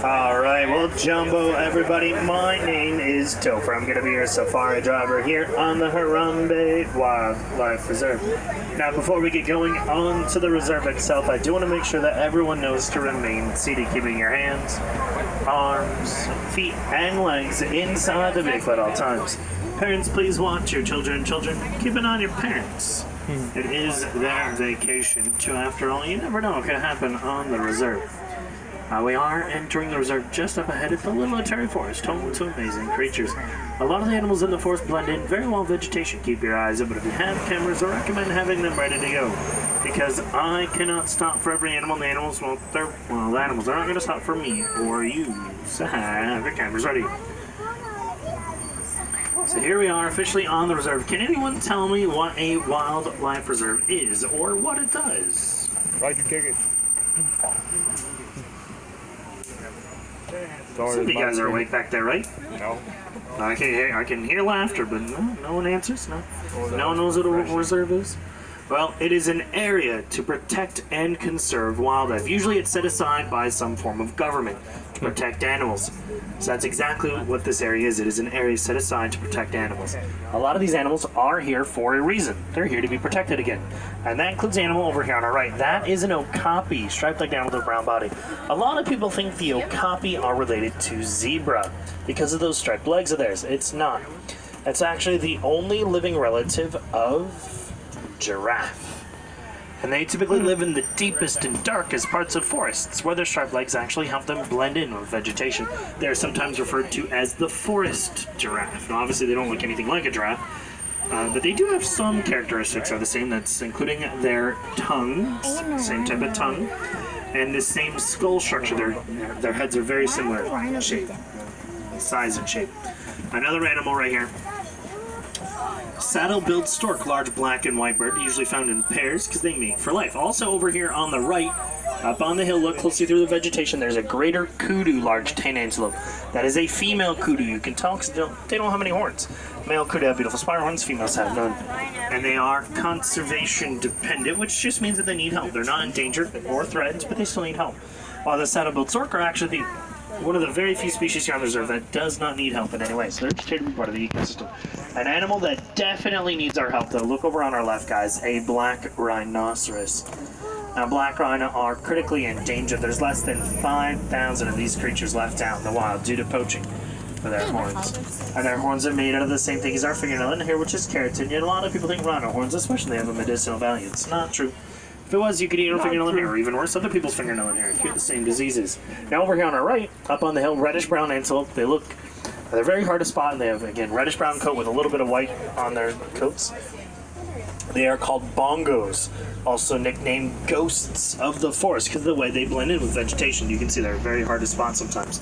Alright, well, Jumbo, everybody, my name is Topher. I'm going to be your safari driver here on the Harambe Wildlife Reserve. Now, before we get going on to the reserve itself, I do want to make sure that everyone knows to remain seated, keeping your hands, arms, feet, and legs inside the vehicle at all times. Parents, please watch your children. Children, keep an eye on your parents. It is their vacation, too. After all, you never know what can happen on the reserve. We are entering the reserve just up ahead. It's the Little Terry Forest, home to amazing creatures. A lot of the animals in the forest blend in very well with vegetation. Keep your eyes open. If you have cameras, I recommend having them ready to go, because I cannot stop for every animal. The animals won't. The animals are not going to stop for me or you. So have your cameras ready. So here we are, officially on the reserve. Can anyone tell me what a wildlife reserve is, or what it does? Write your ticket. Some of you guys are awake back there, right? No. I can hear laughter, but no one answers. No one knows what a reserve is. Well, it is an area to protect and conserve wildlife. Usually it's set aside by some form of government to protect animals. So that's exactly what this area is. It is an area set aside to protect animals. A lot of these animals are here for a reason. They're here to be protected again. And that includes the animal over here on our right. That is an okapi, striped like animal with a brown body. A lot of people think the okapi are related to zebra because of those striped legs of theirs. It's not. It's actually the only living relative of giraffe. And they typically live in the deepest and darkest parts of forests, where their striped legs actually help them blend in with vegetation. They're sometimes referred to as the forest giraffe. Now, obviously, they don't look anything like a giraffe, but they do have some characteristics are the same. That's including their tongues, same type of tongue, and the same skull structure. Their heads are very similar in shape, size and shape. Another animal right here. Saddle-billed stork, large black and white bird, usually found in pairs because they mate for life. Also over here on the right, up on the hill, look closely through the vegetation, there's a greater kudu, large tan antelope. That is a female kudu. You can tell because they don't have any horns. Male kudu have beautiful spider horns, females have none. And they are conservation dependent, which just means that they need help. They're not endangered or threatened, but they still need help. While the saddle-billed stork are actually one of the very few species here on the reserve that does not need help in any way. So they're just here to be part of the ecosystem. An animal that definitely needs our help, though, look over on our left, guys, a black rhinoceros. Now, black rhino are critically endangered. There's less than 5,000 of these creatures left out in the wild due to poaching for their horns. And their horns are made out of the same thing as our fingernail in here, which is keratin. Yet a lot of people think rhino horns, especially, have a medicinal value. It's not true. If it was, you could eat your fingernail in here, or even worse, other people's fingernail in here. You get the same diseases. Now over here on our right, up on the hill, reddish-brown antelope. They're very hard to spot, and they have, again, reddish-brown coat with a little bit of white on their coats. They are called bongos, also nicknamed ghosts of the forest because of the way they blend in with vegetation. You can see they're very hard to spot sometimes.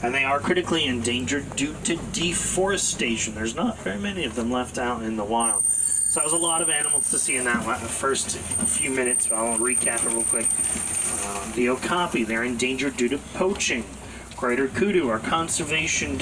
And they are critically endangered due to deforestation. There's not very many of them left out in the wild. So that was a lot of animals to see in that first few minutes. I'll recap it real quick. The okapi, they're endangered due to poaching. Greater kudu are conservation